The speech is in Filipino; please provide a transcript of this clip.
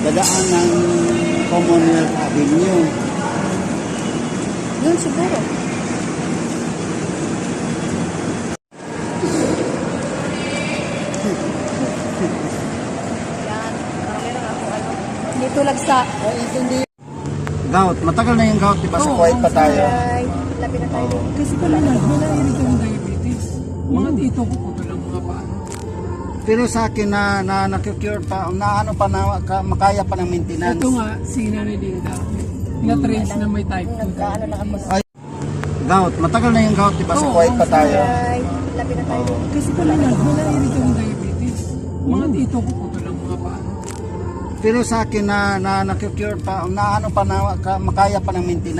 dadaan ng Commonwealth Avenue. Yun siguro. Yan. Meron ako ano. Hindi tulad sa... Gout. Matagal na yung gout, diba? Sa Kuwait pa tayo. Ay, labi na tayo. Kasi pala naiinig yung diabetes. Mga dito ko po lang mga paano. Pero sa akin na nakikure pa, na ano pa na makaya pa ng maintenance. Ito nga, si Nanay Linda. Na-trace na may type 2 Nagkaano lang ako. Ay, gout. Matagal na yung gout, diba? Sa Kuwait pa tayo. Ay, labi na tayo. Kasi pala naiinig yung diabetes. Mga dito ko po lang mga paano. Pero sa akin na nakikure pa, na ano pa na makaya pa ng maintenance.